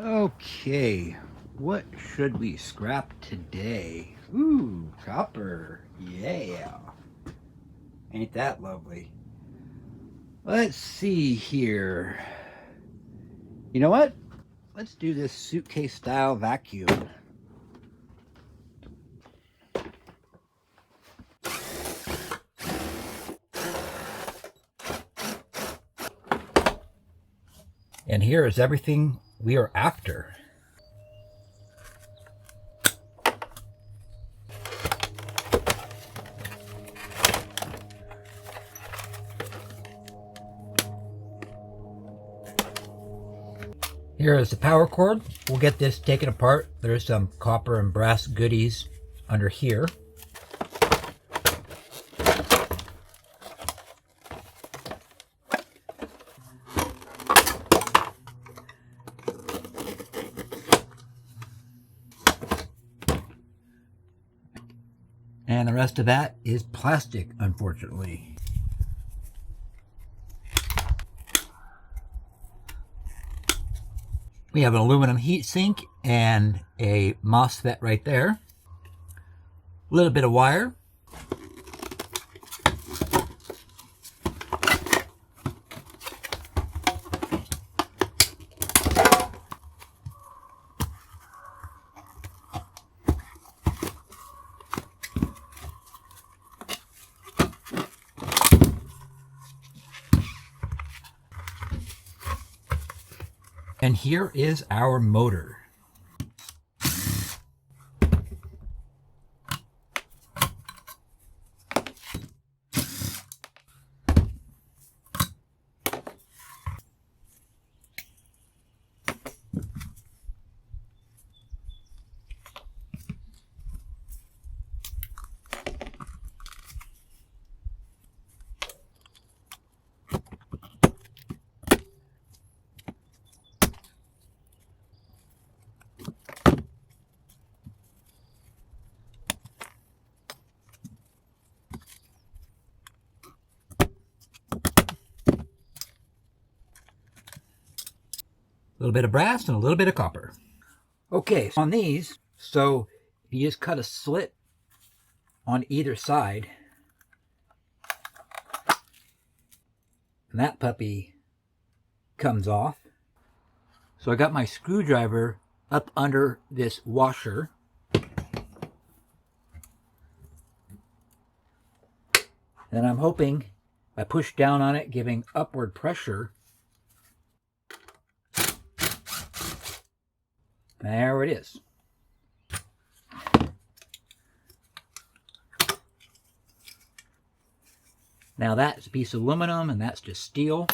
Okay, what should we scrap today? Ooh, copper. Yeah. Ain't that lovely? Let's see here. You know what? Let's do this suitcase style vacuum. And here is everything we are after. Here is the power cord. We'll get this taken apart. There's some copper and brass goodies under here. And the rest of that is plastic, unfortunately. We have an aluminum heat sink and a MOSFET right there. A little bit of wire. And here is our motor. A little bit of brass and a little bit of copper. Okay, so on these, you just cut a slit on either side, and that puppy comes off. So I got my screwdriver up under this washer. And I'm hoping I push down on it, giving upward pressure. There it is. Now that's a piece of aluminum and that's just steel.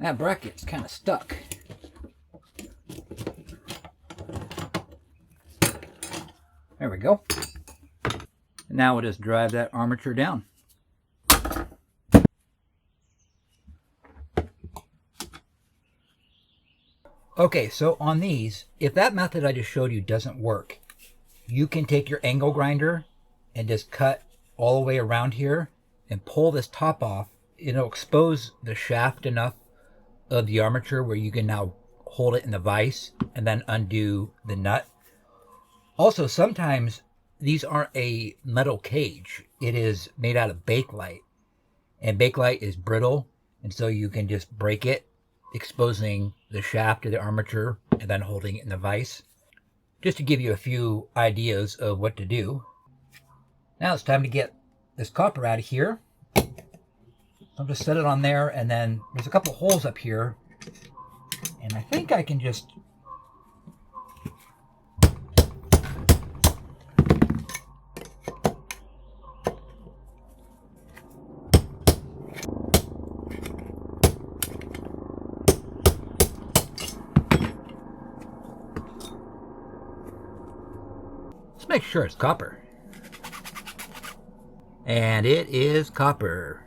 That bracket's kind of stuck. There we go. And now we'll just drive that armature down. Okay, so on these, if that method I just showed you doesn't work, you can take your angle grinder and just cut all the way around here and pull this top off. It'll expose the shaft enough of the armature where you can now hold it in the vise and then undo the nut. Also, sometimes these aren't a metal cage. It is made out of bakelite. And bakelite is brittle, and so you can just break it, exposing the shaft of the armature and then holding it in the vise. Just to give you a few ideas of what to do. Now it's time to get this copper out of here. I'll just set it on there, and then there's a couple holes up here, and I think I can just let's make sure it's copper. And it is copper.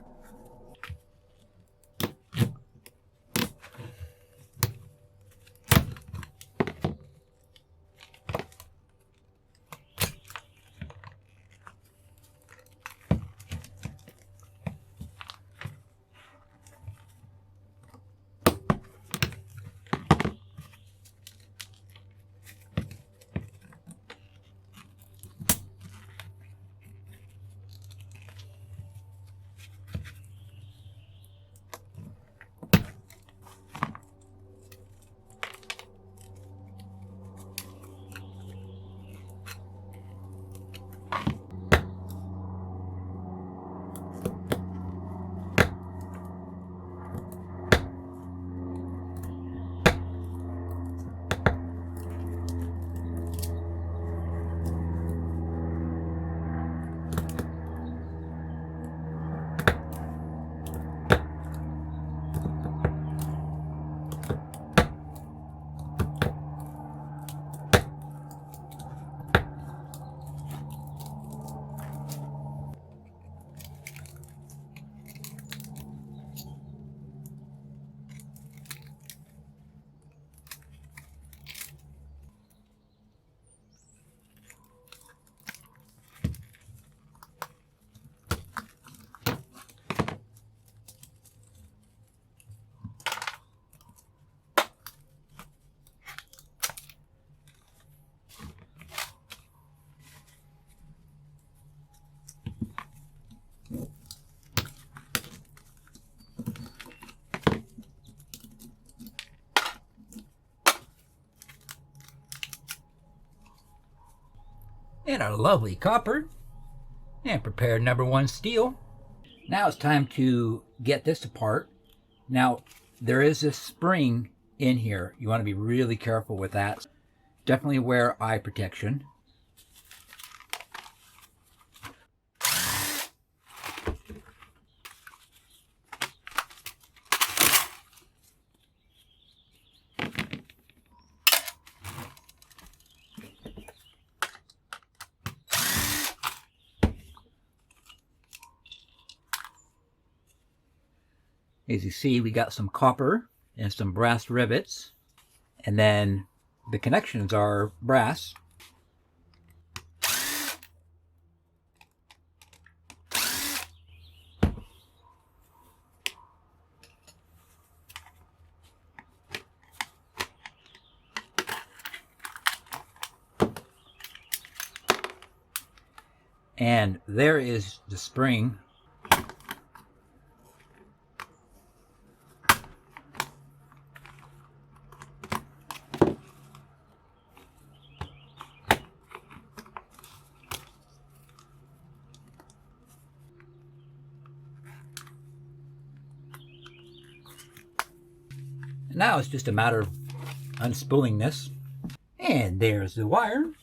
and our lovely copper, and prepared #1 steel. Now it's time to get this apart. Now, there is this spring in here. You want to be really careful with that. Definitely wear eye protection. As you see, we got some copper and some brass rivets, and then the connections are brass. And there is the spring. Now it's just a matter of unspooling this. And there's the wire.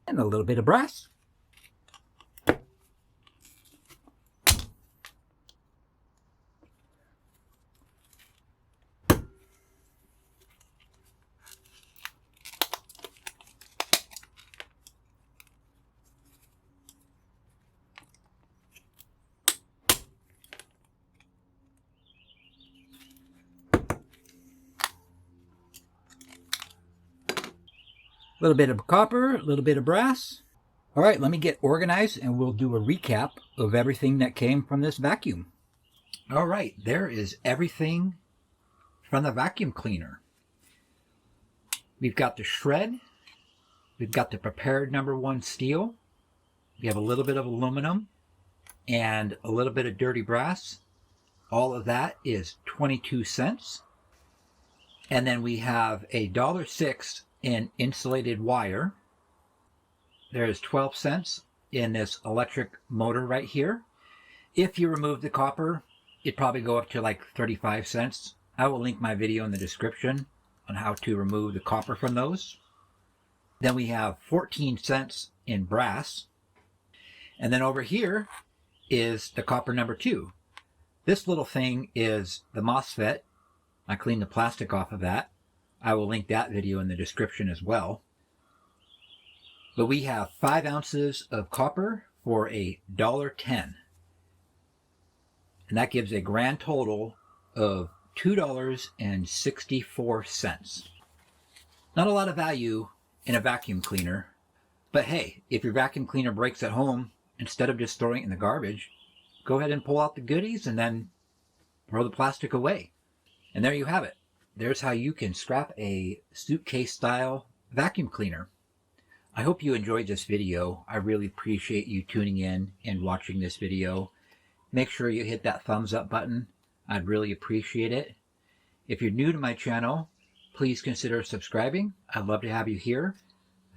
And a little bit of brass. A little bit of copper, a little bit of brass. All right, let me get organized and we'll do a recap of everything that came from this vacuum. All right, there is everything from the vacuum cleaner. We've got the shred. We've got the prepared #1 steel. We have a little bit of aluminum and a little bit of dirty brass. All of that is 22 cents. And then we have a $1.06 in insulated wire. There is 12 cents in this electric motor right here. If you remove the copper, it'd probably go up to like 35 cents. I will link my video in the description on how to remove the copper from those. Then we have 14 cents in brass. And then over here is the copper #2. This little thing is the MOSFET. I cleaned the plastic off of that. I will link that video in the description as well. But we have 5 ounces of copper for a $1.10. And that gives a grand total of $2.64. Not a lot of value in a vacuum cleaner. But hey, if your vacuum cleaner breaks at home, instead of just throwing it in the garbage, go ahead and pull out the goodies and then throw the plastic away. And there you have it. There's how you can scrap a suitcase style vacuum cleaner. I hope you enjoyed this video. I really appreciate you tuning in and watching this video. Make sure you hit that thumbs up button. I'd really appreciate it. If you're new to my channel, please consider subscribing. I'd love to have you here.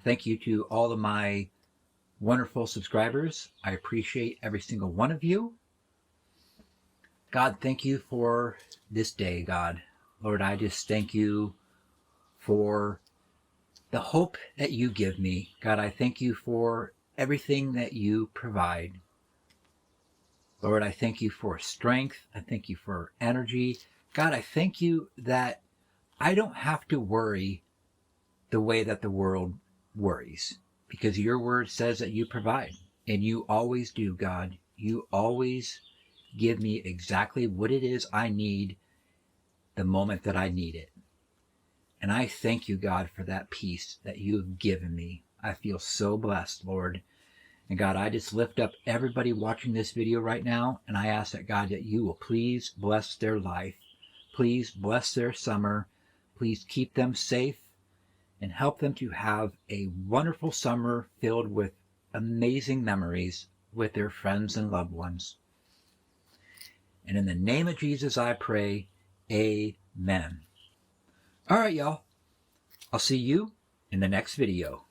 Thank you to all of my wonderful subscribers. I appreciate every single one of you. God, thank you for this day, God. Lord, I just thank you for the hope that you give me. God, I thank you for everything that you provide. Lord, I thank you for strength. I thank you for energy. God, I thank you that I don't have to worry the way that the world worries, because your word says that you provide, and you always do, God. You always give me exactly what it is I need the moment that I need it. And I thank you, God, for that peace that you have given me. I feel so blessed, Lord. And God, I just lift up everybody watching this video right now, and I ask that, God, that you will please bless their life. Please bless their summer. Please keep them safe and help them to have a wonderful summer filled with amazing memories with their friends and loved ones. And in the name of Jesus, I pray, amen. All right, y'all. I'll see you in the next video.